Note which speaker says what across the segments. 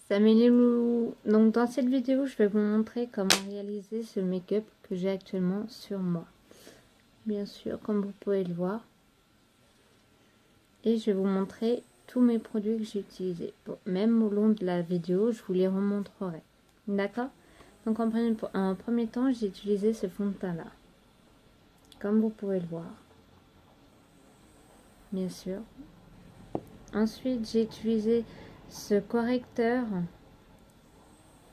Speaker 1: Salut les loulous. Donc dans cette vidéo, je vais vous montrer comment réaliser ce make-up que j'ai actuellement sur moi. Bien sûr, comme vous pouvez le voir. Et je vais vous montrer tous mes produits que j'ai utilisés. Bon, même au long de la vidéo, je vous les remontrerai. D'accord? Donc en premier temps, j'ai utilisé ce fond de teint là. Comme vous pouvez le voir. Bien sûr. Ensuite, j'ai utilisé ce correcteur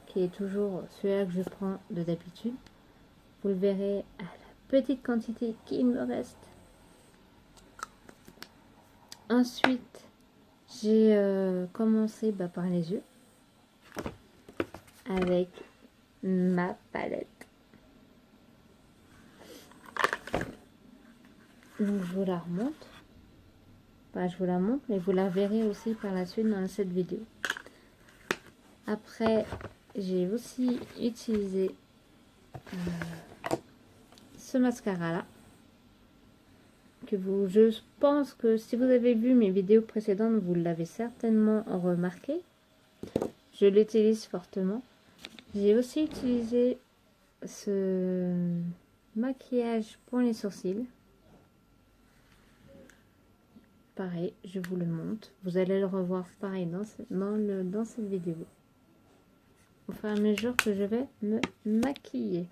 Speaker 1: qui est toujours celui-là que je prends de d'habitude. Vous le verrez à la petite quantité qu'il me reste. Ensuite, j'ai commencé par les yeux avec ma palette. Donc je vous la remonte. Je vous la montre, mais vous la verrez aussi par la suite dans cette vidéo. Après, j'ai aussi utilisé ce mascara là. Je pense que si vous avez vu mes vidéos précédentes, vous l'avez certainement remarqué. Je l'utilise fortement. J'ai aussi utilisé ce maquillage pour les sourcils. Pareil, je vous le montre. Vous allez le revoir pareil dans cette vidéo. Au fur et à mesure que je vais me maquiller.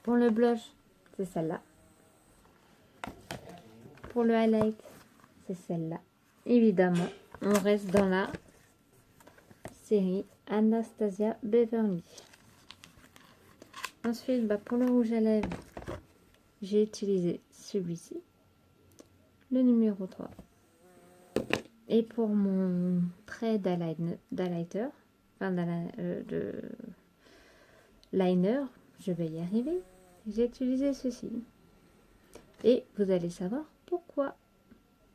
Speaker 1: Pour le blush, c'est celle-là. Pour le highlight, c'est celle-là. Évidemment, on reste dans la série Anastasia Beverly. Ensuite, pour le rouge à lèvres, j'ai utilisé celui-ci, le numéro 3. Et pour mon trait d'highlighter, de liner, je vais y arriver, j'ai utilisé ceci. Et vous allez savoir pourquoi.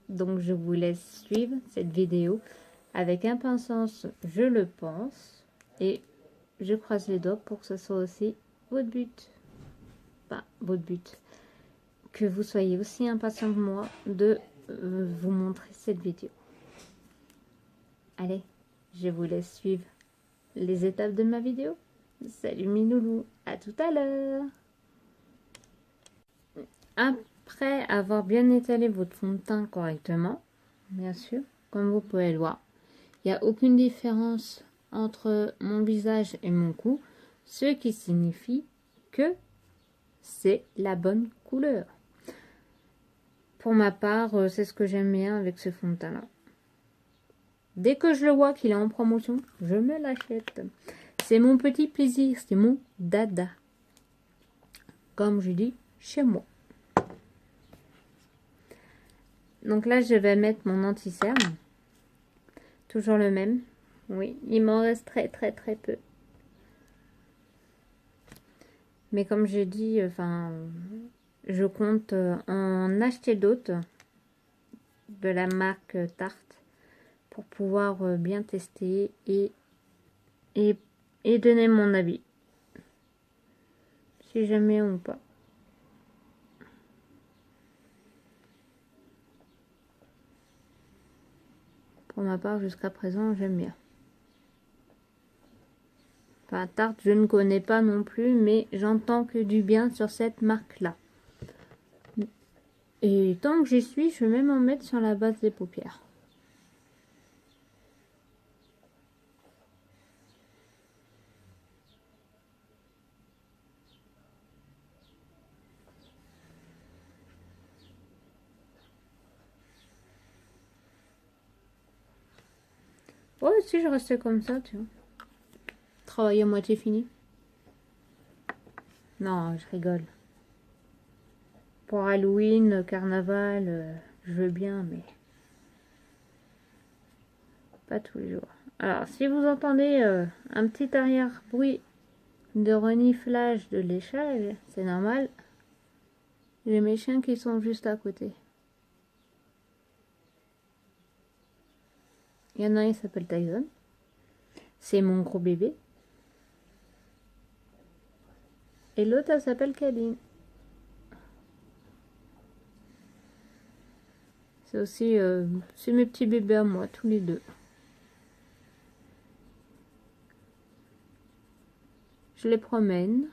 Speaker 1: Donc je vous laisse suivre cette vidéo avec impatience, je le pense. Et je croise les doigts pour que ce soit aussi votre but. Votre but. Que vous soyez aussi impatient que moi de vous montrer cette vidéo. Allez, je vous laisse suivre les étapes de ma vidéo. Salut mes loulous, à tout à l'heure. Après avoir bien étalé votre fond de teint correctement, bien sûr, comme vous pouvez le voir, il n'y a aucune différence entre mon visage et mon cou, ce qui signifie que c'est la bonne couleur. Pour ma part, c'est ce que j'aime bien avec ce fond de teint là. Dès que je le vois qu'il est en promotion, je me l'achète. C'est mon petit plaisir, c'est mon dada. Comme je dis, chez moi. Donc là, je vais mettre mon anti-cerne. Toujours le même. Oui, il m'en reste très peu. Mais comme j'ai dit, je compte en acheter d'autres de la marque Tarte pour pouvoir bien tester et donner mon avis. Si jamais ou pas. Pour ma part, jusqu'à présent, j'aime bien. Enfin, Tarte, je ne connais pas non plus, mais j'entends que du bien sur cette marque-là. Et tant que j'y suis, je vais même en mettre sur la base des paupières. Ouais, si je restais comme ça, tu vois. Travail à moitié fini. Non, je rigole. Pour Halloween, carnaval, je veux bien, mais pas tous les jours. Alors, si vous entendez un petit arrière-bruit de reniflage de léchage, c'est normal. J'ai mes chiens qui sont juste à côté. Il y en a un, il s'appelle Tyson. C'est mon gros bébé. Et l'autre, elle s'appelle Cadine. C'est aussi, c'est mes petits bébés à moi, tous les deux. Je les promène.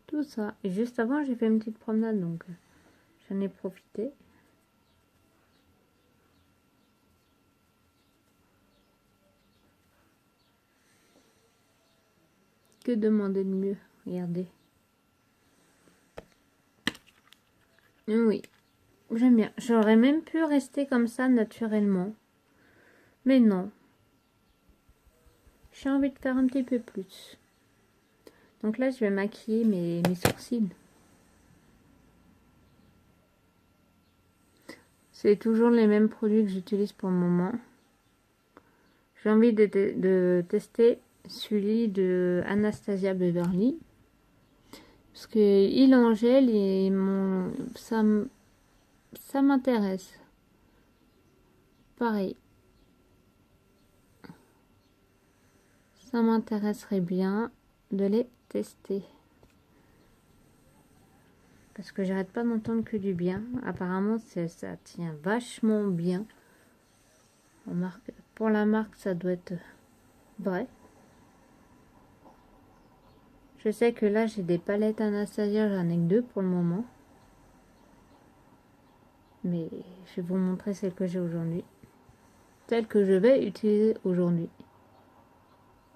Speaker 1: Tout ça. Et juste avant, j'ai fait une petite promenade, donc j'en ai profité. Que demander de mieux? Regardez. Oui, j'aime bien. J'aurais même pu rester comme ça naturellement. Mais non. J'ai envie de faire un petit peu plus. Donc là, je vais maquiller mes sourcils. C'est toujours les mêmes produits que j'utilise pour le moment. J'ai envie de tester celui de Anastasia Beverly. Parce que il en gel et ça m'intéresse. Pareil. Ça m'intéresserait bien de les tester. Parce que j'arrête pas d'entendre que du bien. Apparemment, ça tient vachement bien. Pour la marque, ça doit être vrai. Je sais que là, j'ai des palettes Anastasia. J'en ai que 2 pour le moment. Mais je vais vous montrer celle que j'ai aujourd'hui. Celle que je vais utiliser aujourd'hui.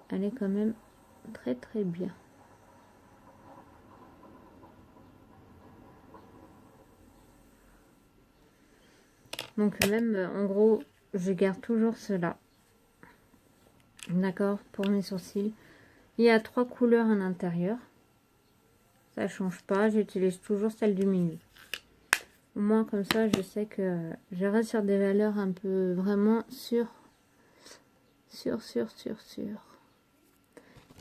Speaker 1: Elle est quand même très très bien. Donc même, en gros, je garde toujours cela. D'accord, pour mes sourcils. Il y a 3 couleurs à l'intérieur. Ça change pas, j'utilise toujours celle du milieu. Au moins comme ça, je sais que je reste sur des valeurs un peu vraiment sûres. Sûres.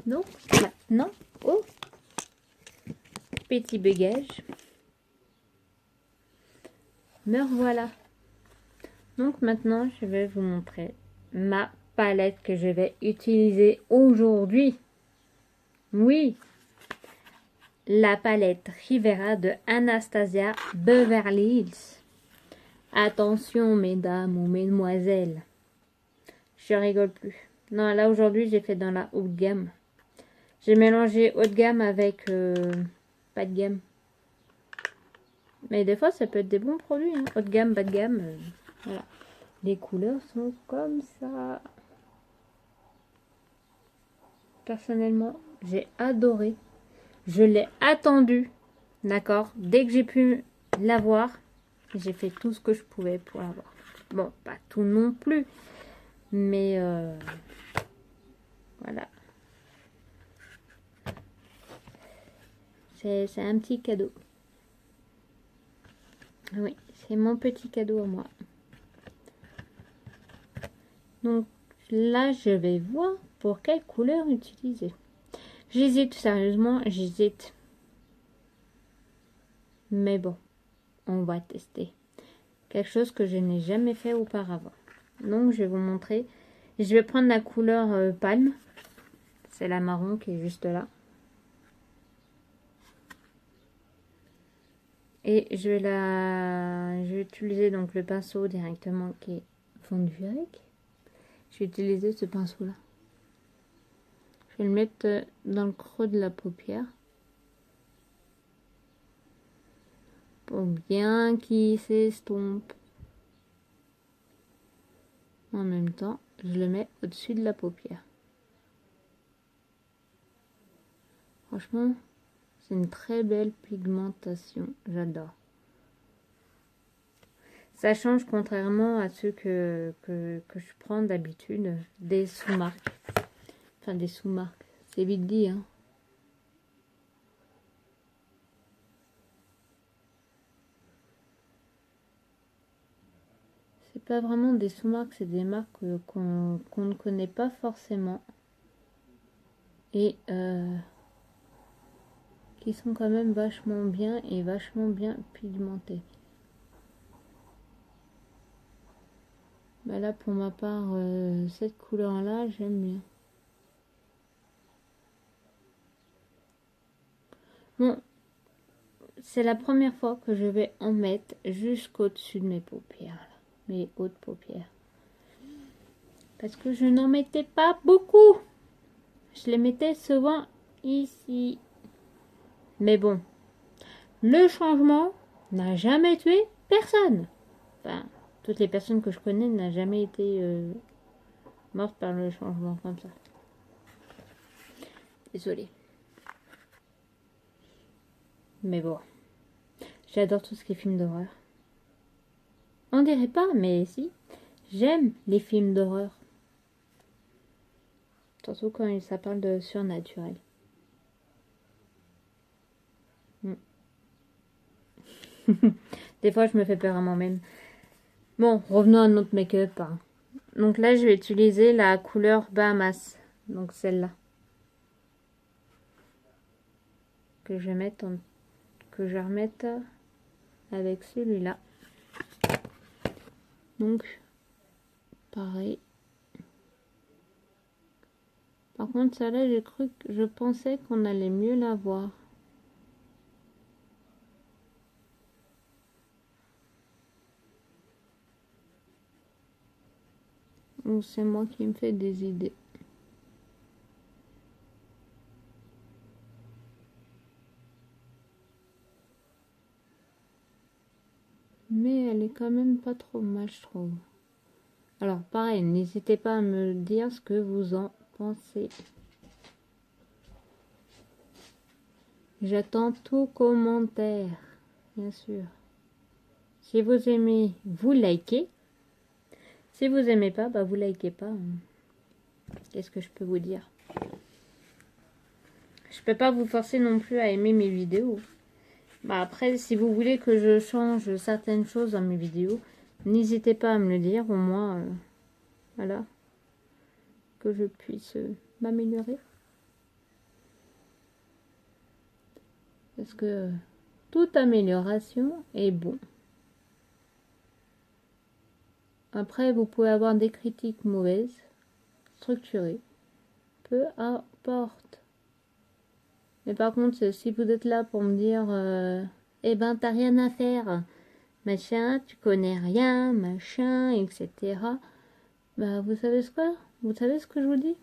Speaker 1: Donc, maintenant, oh, petit bagage. Me revoilà. Donc maintenant, je vais vous montrer ma palette que je vais utiliser aujourd'hui. Oui, la palette Rivera de Anastasia Beverly Hills. Attention, mesdames ou mesdemoiselles. Je rigole plus. Non, là aujourd'hui, j'ai fait dans la haute gamme. J'ai mélangé haut de gamme avec pas de gamme. Mais des fois, ça peut être des bons produits. Hein. Haut de gamme, bas de gamme. Voilà. Les couleurs sont comme ça. Personnellement, j'ai adoré. Je l'ai attendu. D'accord. Dès que j'ai pu l'avoir, j'ai fait tout ce que je pouvais pour l'avoir. Bon, pas tout non plus. Mais voilà. C'est un petit cadeau. Oui, c'est mon petit cadeau à moi. Donc là, je vais voir pour quelle couleur utiliser. J'hésite, sérieusement, j'hésite. Mais bon, on va tester. Quelque chose que je n'ai jamais fait auparavant. Donc, je vais vous montrer. Je vais prendre la couleur palme. C'est la marron qui est juste là. Et je vais utiliser donc le pinceau directement qui est fondu avec. Je vais utiliser ce pinceau là. Je vais le mettre dans le creux de la paupière. Pour bien qu'il s'estompe. En même temps, je le mets au-dessus de la paupière. Franchement, c'est une très belle pigmentation. J'adore. Ça change contrairement à ceux que je prends d'habitude, des sous-marques. Enfin, des sous-marques. C'est vite dit, hein. C'est pas vraiment des sous-marques, c'est des marques qu'on ne connaît pas forcément. Et qui sont quand même vachement bien et vachement bien pigmentées. Bah là, pour ma part, cette couleur-là, j'aime bien. Bon, c'est la première fois que je vais en mettre jusqu'au-dessus de mes paupières. Mes hautes paupières. Parce que je n'en mettais pas beaucoup. Je les mettais souvent ici. Mais bon, le changement n'a jamais tué personne. Enfin, toutes les personnes que je connais n'ont jamais été mortes par le changement comme ça. Désolée. Mais bon, j'adore tout ce qui est film d'horreur. On dirait pas, mais si. J'aime les films d'horreur. Surtout quand ça parle de surnaturel. Des fois, je me fais peur à moi-même. Bon, revenons à notre make-up. Hein. Donc là, je vais utiliser la couleur Bahamas. Donc celle-là. Que je vais remettre avec celui-là. Donc, pareil. Par contre, celle-là, je pensais qu'on allait mieux la voir. Ou c'est moi qui me fais des idées. Mais elle est quand même pas trop mal, je trouve. Alors, pareil, n'hésitez pas à me dire ce que vous en pensez. J'attends tout commentaire, bien sûr. Si vous aimez, vous likez. Si vous aimez pas, bah vous likez pas. Qu'est-ce que je peux vous dire? Je peux pas vous forcer non plus à aimer mes vidéos. Bah après, si vous voulez que je change certaines choses dans mes vidéos, n'hésitez pas à me le dire, au moins, voilà, que je puisse m'améliorer. Parce que toute amélioration est bon. Après, vous pouvez avoir des critiques mauvaises, structurées, peu importe. Mais par contre, si vous êtes là pour me dire eh ben t'as rien à faire, machin, tu connais rien, machin, etc. Bah vous savez ce que je vous dis?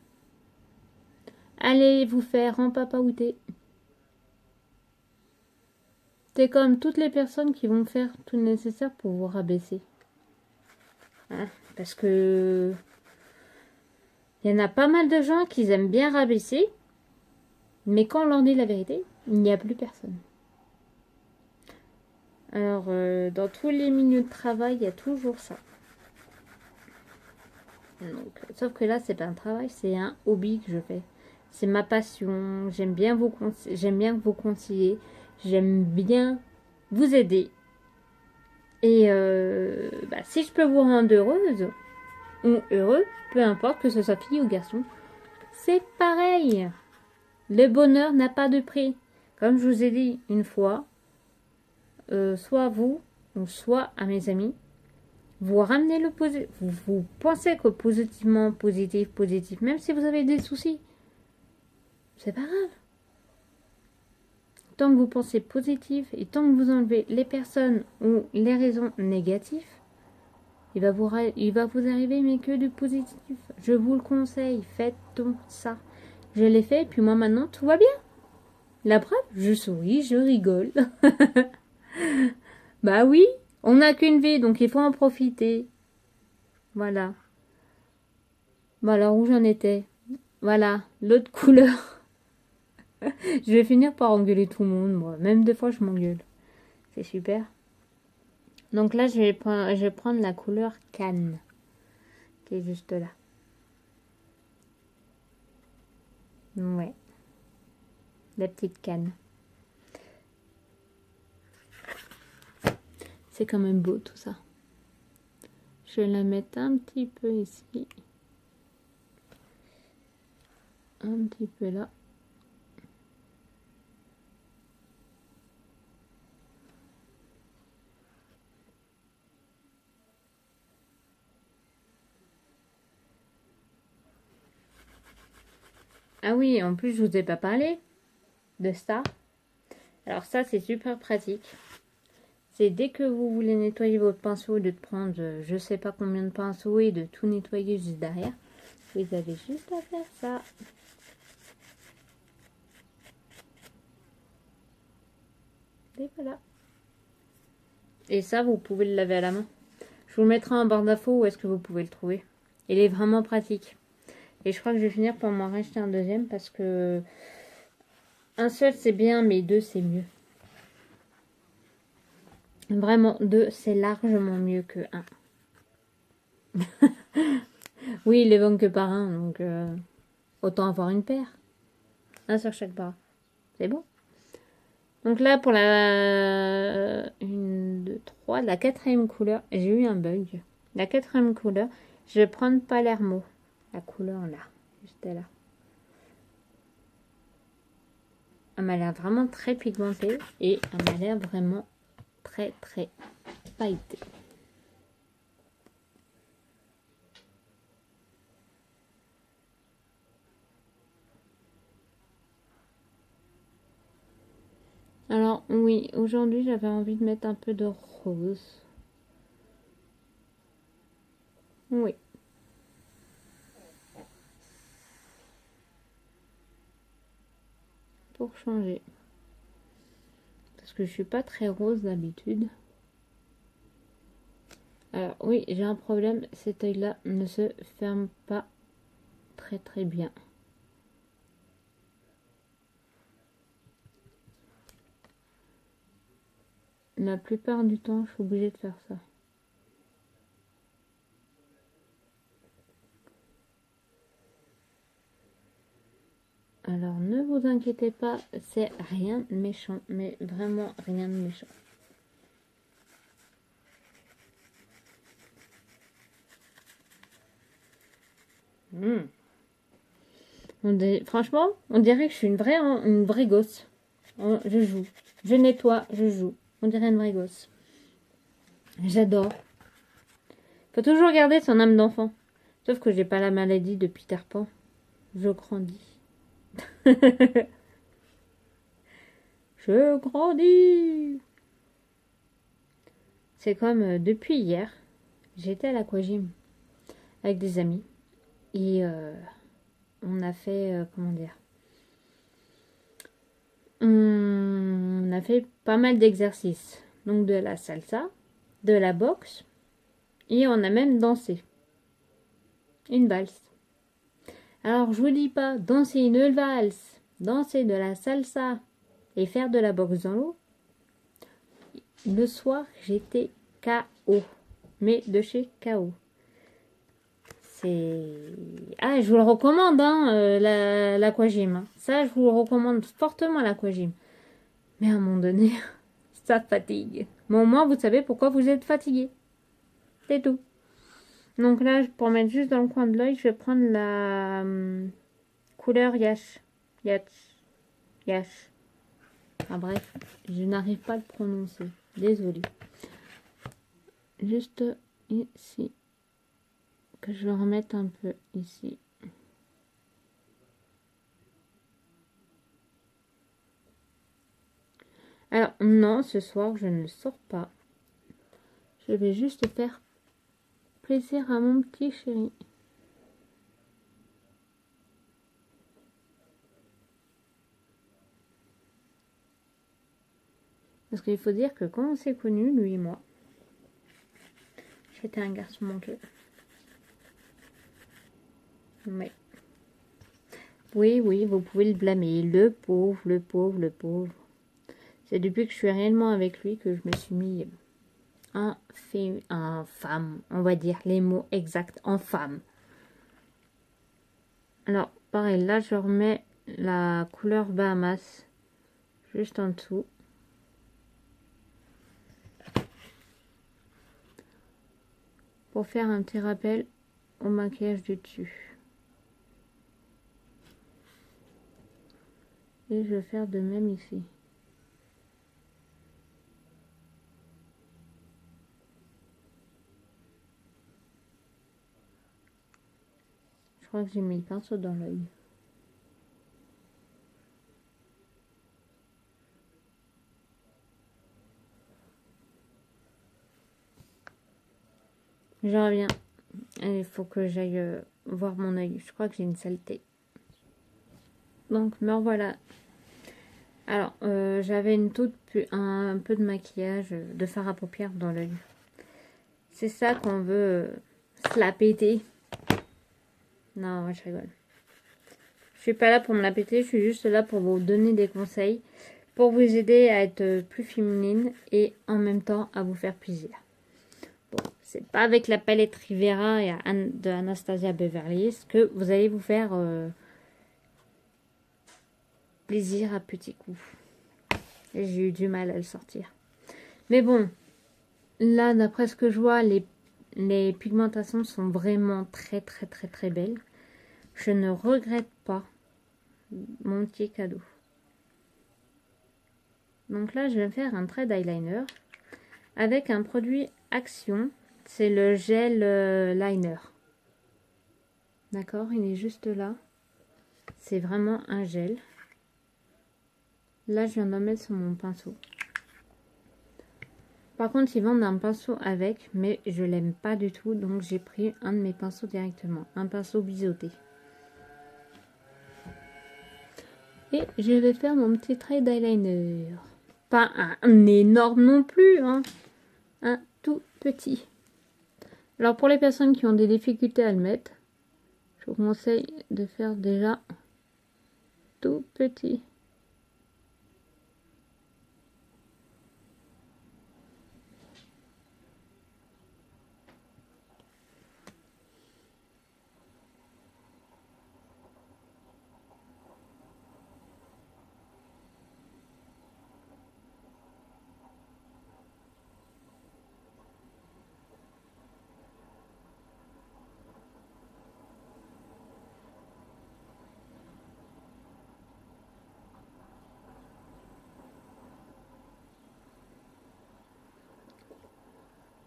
Speaker 1: Allez vous faire en papaouté. C'est comme toutes les personnes qui vont faire tout le nécessaire pour vous rabaisser. Hein, parce que il y en a pas mal de gens qui aiment bien rabaisser, mais quand on leur dit la vérité, il n'y a plus personne. Alors, dans tous les milieux de travail, il y a toujours ça. Donc, sauf que là, c'est pas un travail, c'est un hobby que je fais. C'est ma passion. J'aime bien vous conseiller. J'aime bien vous aider. Et si je peux vous rendre heureuse ou heureux, peu importe que ce soit fille ou garçon, c'est pareil. Le bonheur n'a pas de prix. Comme je vous ai dit une fois, soit à vous, ou soit à mes amis, vous ramenez le positif. Vous pensez que positivement, positif, même si vous avez des soucis, c'est pas grave. Tant que vous pensez positif et tant que vous enlevez les personnes ou les raisons négatives, il va vous arriver mais que du positif. Je vous le conseille, faites donc ça. Je l'ai fait, puis moi maintenant, tout va bien. La preuve, je souris, je rigole. Bah oui, on n'a qu'une vie, donc il faut en profiter. Voilà. Bon alors, où j'en étais? Voilà, l'autre couleur. Je vais finir par engueuler tout le monde, moi. Même des fois, je m'engueule. C'est super. Donc là, je vais prendre la couleur canne, qui est juste là. Ouais. La petite canne. C'est quand même beau tout ça. Je vais la mettre un petit peu ici. Un petit peu là. Ah oui, en plus, je vous ai pas parlé de ça. Alors ça, c'est super pratique. C'est dès que vous voulez nettoyer votre pinceau, de prendre je sais pas combien de pinceaux et de tout nettoyer juste derrière. Vous avez juste à faire ça. Et voilà. Et ça, vous pouvez le laver à la main. Je vous le mettrai en barre d'infos où est-ce que vous pouvez le trouver. Il est vraiment pratique. Et je crois que je vais finir par m'en racheter un deuxième parce que un seul c'est bien, mais deux c'est mieux. Vraiment, deux c'est largement mieux que un. Oui, il est bon que par un, donc autant avoir une paire. Un sur chaque bras. C'est bon. Donc là, pour la 1, 2, 3, la quatrième couleur, j'ai eu un bug. La quatrième couleur, je vais prendre Palermo. La couleur là, juste là. Elle m'a l'air vraiment très pigmentée et elle m'a l'air vraiment très pailletée. Alors oui, aujourd'hui j'avais envie de mettre un peu de rose. Oui. Pour changer. Parce que je suis pas très rose d'habitude. Alors oui, j'ai un problème, cet œil-là ne se ferme pas très bien. La plupart du temps, je suis obligée de faire ça. Alors ne vous inquiétez pas, c'est rien de méchant, mais vraiment rien de méchant. Franchement, on dirait que je suis une vraie gosse. Je joue, je nettoie, je joue. On dirait une vraie gosse. J'adore. Faut toujours garder son âme d'enfant. Sauf que j'ai pas la maladie de Peter Pan. Je grandis. Je grandis. C'est comme depuis hier, j'étais à l'aquagym avec des amis. Et on a fait, comment dire, on a fait pas mal d'exercices. Donc de la salsa, de la boxe, et on a même dansé. Une valse. Alors je vous dis pas, danser une valse, danser de la salsa et faire de la boxe dans l'eau. Le soir, j'étais KO. Mais de chez KO. C'est... Ah, je vous le recommande, hein, l'aquagym. Hein. Ça, je vous le recommande fortement, l'aquagym. Mais à un moment donné, ça fatigue. Mais au moins, vous savez pourquoi vous êtes fatigué. C'est tout. Donc là, pour mettre juste dans le coin de l'œil, je vais prendre la couleur Yash. Yash. Ah bref, je n'arrive pas à le prononcer. Désolée. Juste ici. Que je vais remettre un peu ici. Alors, non, ce soir, je ne sors pas. Je vais juste faire plaisir à mon petit chéri. Parce qu'il faut dire que quand on s'est connus, lui et moi, j'étais un garçon manqué. Mais... Oui, vous pouvez le blâmer. Le pauvre. C'est depuis que je suis réellement avec lui que je me suis mis en femme. On va dire les mots exacts, en femme. Alors, pareil, là, je remets la couleur Bahamas juste en dessous. Pour faire un petit rappel au maquillage du dessus. Et je vais faire de même ici. Je crois que j'ai mis le pinceau dans l'œil. Je reviens. Et il faut que j'aille voir mon œil. Je crois que j'ai une saleté. Donc me revoilà. Alors, j'avais un peu de maquillage, de fard à paupières dans l'œil. C'est ça qu'on veut se la péter. Non, ouais, je rigole. Je suis pas là pour me la péter, je suis juste là pour vous donner des conseils, pour vous aider à être plus féminine et en même temps à vous faire plaisir. Bon, c'est pas avec la palette Rivera et de Anastasia Beverly Hills que vous allez vous faire plaisir à petits coups. Et j'ai eu du mal à le sortir. Mais bon, là, d'après ce que je vois, les pigmentations sont vraiment très très très très belles. Je ne regrette pas mon petit cadeau. Donc là, je vais faire un trait d'eyeliner avec un produit Action. C'est le gel liner. D'accord, il est juste là. C'est vraiment un gel. Là, je viens d'en mettre sur mon pinceau. Par contre, ils vendent un pinceau avec, mais je l'aime pas du tout. Donc, j'ai pris un de mes pinceaux directement. Un pinceau biseauté. Et je vais faire mon petit trait d'eyeliner. Pas un énorme non plus, hein. Un tout petit. Alors, pour les personnes qui ont des difficultés à le mettre, je vous conseille de faire déjà tout petit.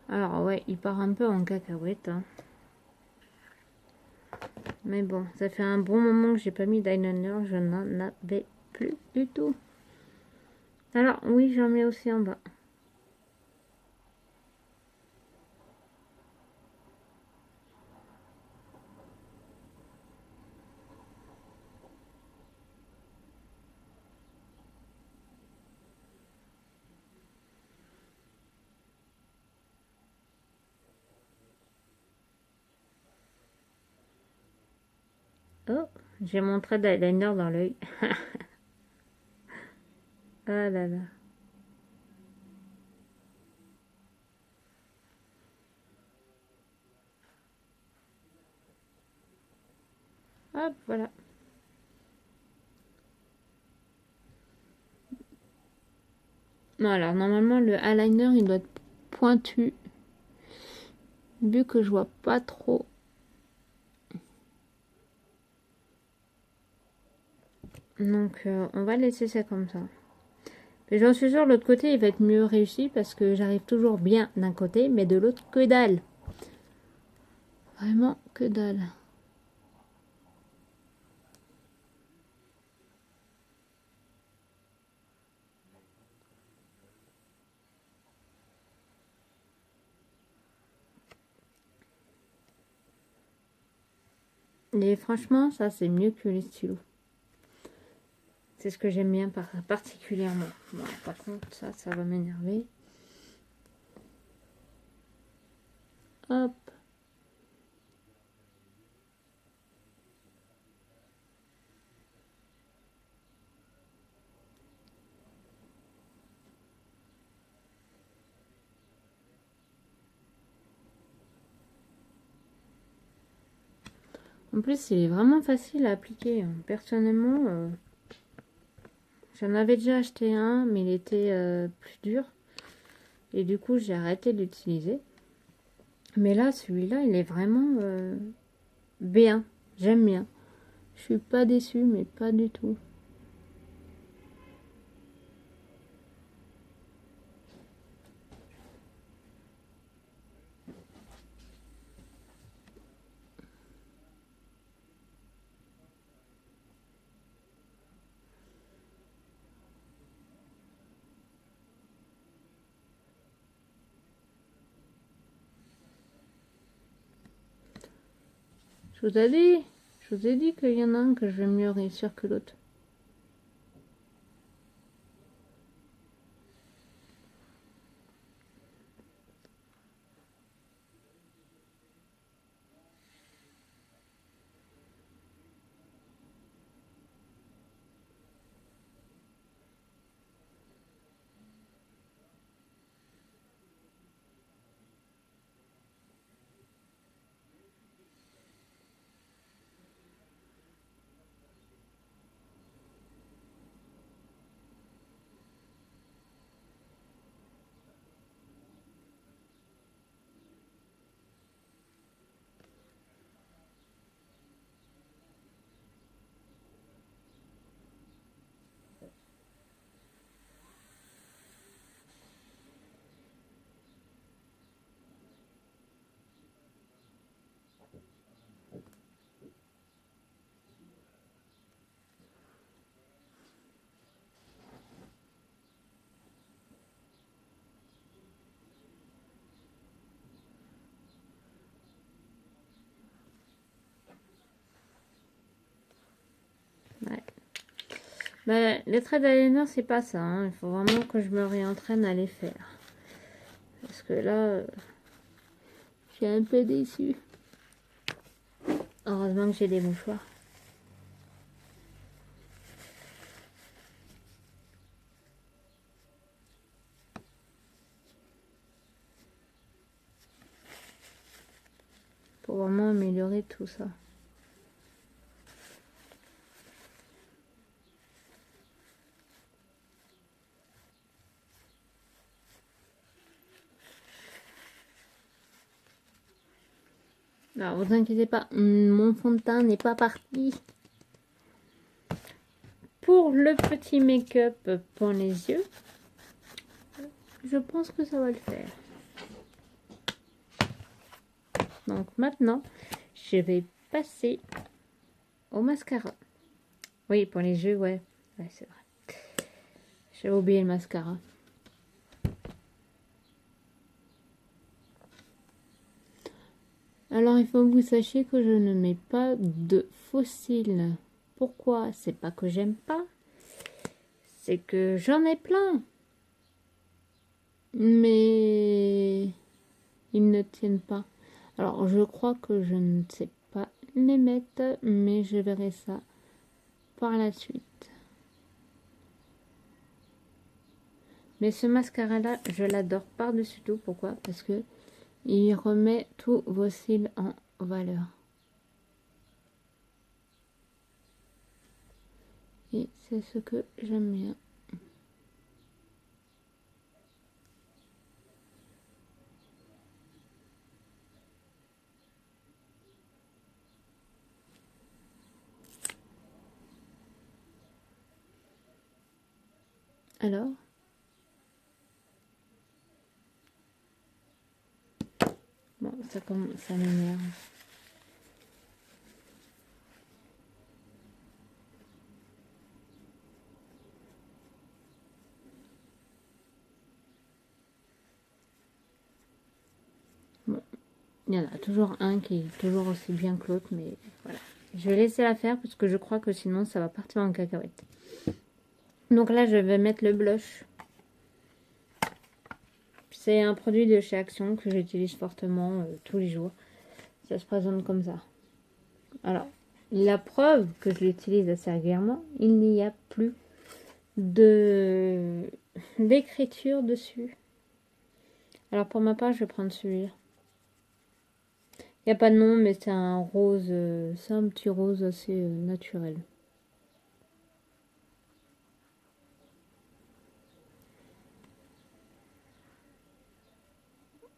Speaker 1: Alors ouais, il part un peu en cacahuète, hein. Mais bon, ça fait un bon moment que j'ai pas mis d'eyeliner, je n'en avais plus du tout. Alors oui, j'en mets aussi en bas. Oh, j'ai mon trait d'eyeliner dans l'œil. Ah là là. Hop, voilà. Non, alors normalement le eyeliner il doit être pointu. Vu que je vois pas trop. Donc on va laisser ça comme ça. Mais j'en suis sûre, l'autre côté il va être mieux réussi parce que j'arrive toujours bien d'un côté, mais de l'autre que dalle. Vraiment que dalle. Et franchement, ça c'est mieux que les stylos. C'est ce que j'aime bien particulièrement. Bon, par contre, ça va m'énerver. Hop. En plus, il est vraiment facile à appliquer. Personnellement, j'en avais déjà acheté un, mais il était plus dur. Et du coup, j'ai arrêté de l'utiliser. Mais là, celui-là, il est vraiment bien. J'aime bien. Je suis pas déçue, mais pas du tout. Je vous ai dit qu'il y en a un que je vais mieux réussir que l'autre. Ouais. Bah, les traits d'eyeliner, c'est pas ça. Hein. Il faut vraiment que je me réentraîne à les faire. Parce que là, je suis un peu déçue. Heureusement que j'ai des mouchoirs. Pour vraiment améliorer tout ça. Alors, vous inquiétez pas, mon fond de teint n'est pas parti. Pour le petit make-up pour les yeux, je pense que ça va le faire. Donc maintenant, je vais passer au mascara. Oui, pour les yeux, ouais. Ouais, c'est vrai. J'avais oublié le mascara. Alors, il faut que vous sachiez que je ne mets pas de faux cils. Pourquoi? C'est pas que j'aime pas. C'est que j'en ai plein. Mais ils ne tiennent pas. Alors, je crois que je ne sais pas les mettre, mais je verrai ça par la suite. Mais ce mascara-là, je l'adore par-dessus tout. Pourquoi? Parce que il remet tous vos cils en valeur. Et c'est ce que j'aime bien. Alors, bon, ça m'énerve. Bon, il y en a toujours un qui est toujours aussi bien que l'autre, mais voilà. Je vais laisser la faire parce que je crois que sinon ça va partir en cacahuète. Donc là, je vais mettre le blush. C'est un produit de chez Action que j'utilise fortement tous les jours. Ça se présente comme ça. Alors, la preuve que je l'utilise assez régulièrement, il n'y a plus d'écriture dessus. Alors pour ma part, je vais prendre celui-là. Il n'y a pas de nom, mais c'est un rose, c'est un petit rose assez naturel.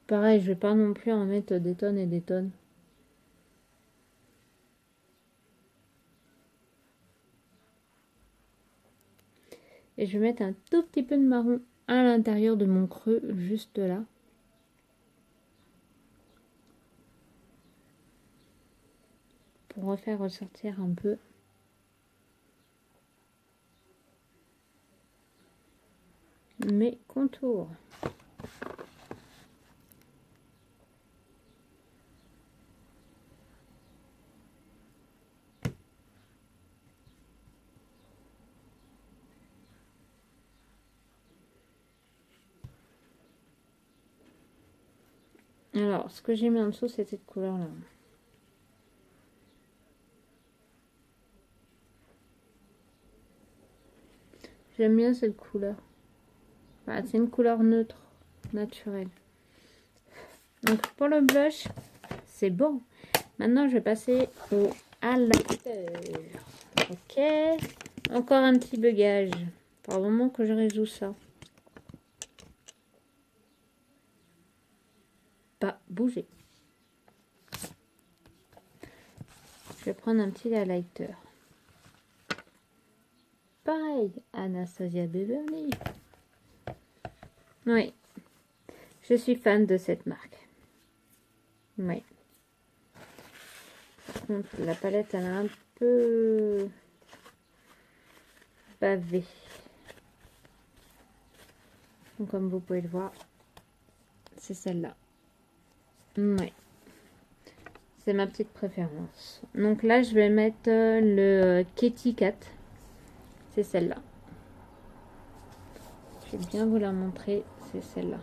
Speaker 1: Pareil, je vais pas non plus en mettre des tonnes et des tonnes. Et je vais mettre un tout petit peu de marron à l'intérieur de mon creux, juste là. Pour refaire ressortir un peu mes contours. Alors, ce que j'ai mis en dessous, c'est cette couleur-là. J'aime bien cette couleur. Voilà, c'est une couleur neutre, naturelle. Donc, pour le blush, c'est bon. Maintenant, je vais passer au highlighter. Ok. Encore un petit bugage. Pour le moment que je résous ça. Pas bouger. Je vais prendre un petit highlighter. Pareil, Anastasia Beverly. Oui. Je suis fan de cette marque. Oui. Par contre, la palette, elle est un peu pavée. Donc, comme vous pouvez le voir, c'est celle-là. Oui. C'est ma petite préférence. Donc là, je vais mettre le Kitty Cat. C'est celle-là. Je vais bien vous la montrer. C'est celle-là.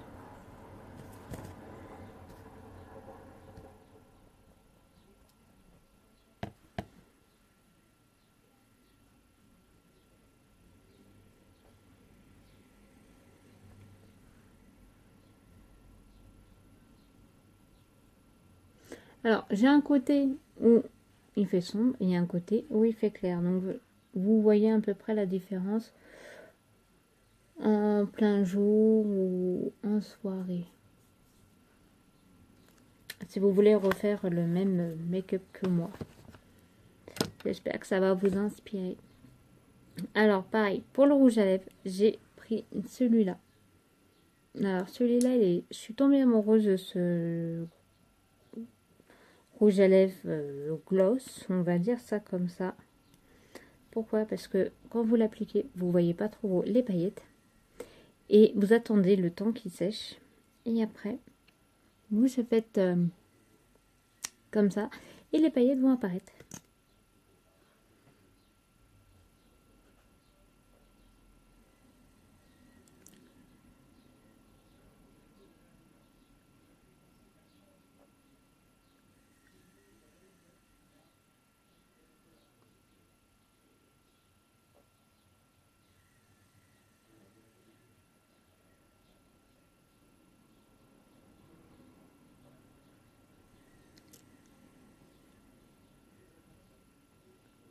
Speaker 1: Alors, j'ai un côté où il fait sombre et un côté où il fait clair. Donc, vous voyez à peu près la différence en plein jour ou en soirée. Si vous voulez refaire le même make-up que moi. J'espère que ça va vous inspirer. Alors, pareil, pour le rouge à lèvres, j'ai pris celui-là. Alors, celui-là, je suis tombée amoureuse de ce rouge à lèvres gloss, on va dire ça comme ça. Pourquoi? Parce que quand vous l'appliquez, vous voyez pas trop les paillettes. Et vous attendez le temps qu'il sèche. Et après, vous faites comme ça. Et les paillettes vont apparaître.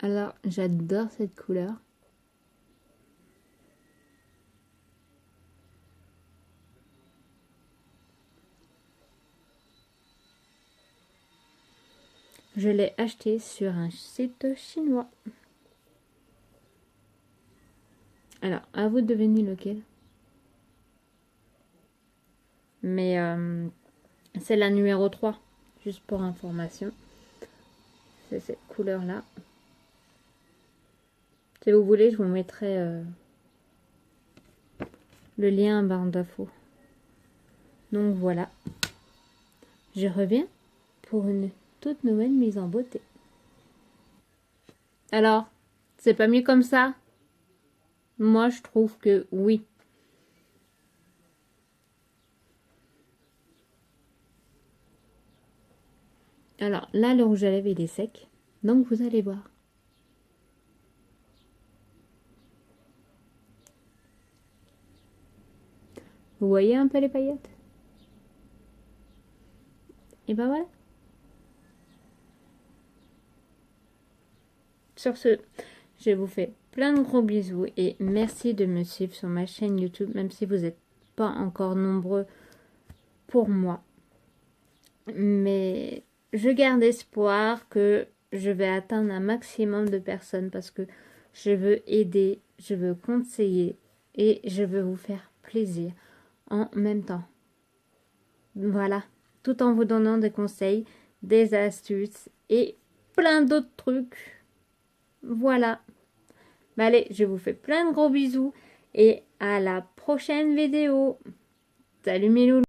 Speaker 1: Alors, j'adore cette couleur. Je l'ai acheté sur un site chinois. Alors, à vous de deviner lequel. Mais c'est la numéro 3, juste pour information. C'est cette couleur-là. Si vous voulez, je vous mettrai le lien en barre d'infos. Donc voilà. Je reviens pour une toute nouvelle mise en beauté. Alors, c'est pas mieux comme ça? Moi, je trouve que oui. Alors là, le rouge à lèvres, il est sec. Donc, vous allez voir. Vous voyez un peu les paillettes? Et ben voilà. Sur ce, je vous fais plein de gros bisous et merci de me suivre sur ma chaîne YouTube, même si vous n'êtes pas encore nombreux pour moi. Mais je garde espoir que je vais atteindre un maximum de personnes parce que je veux aider, je veux conseiller et je veux vous faire plaisir en même temps. Voilà, tout en vous donnant des conseils, des astuces et plein d'autres trucs. Voilà. Bah allez, je vous fais plein de gros bisous et à la prochaine vidéo. Salut mes loulous.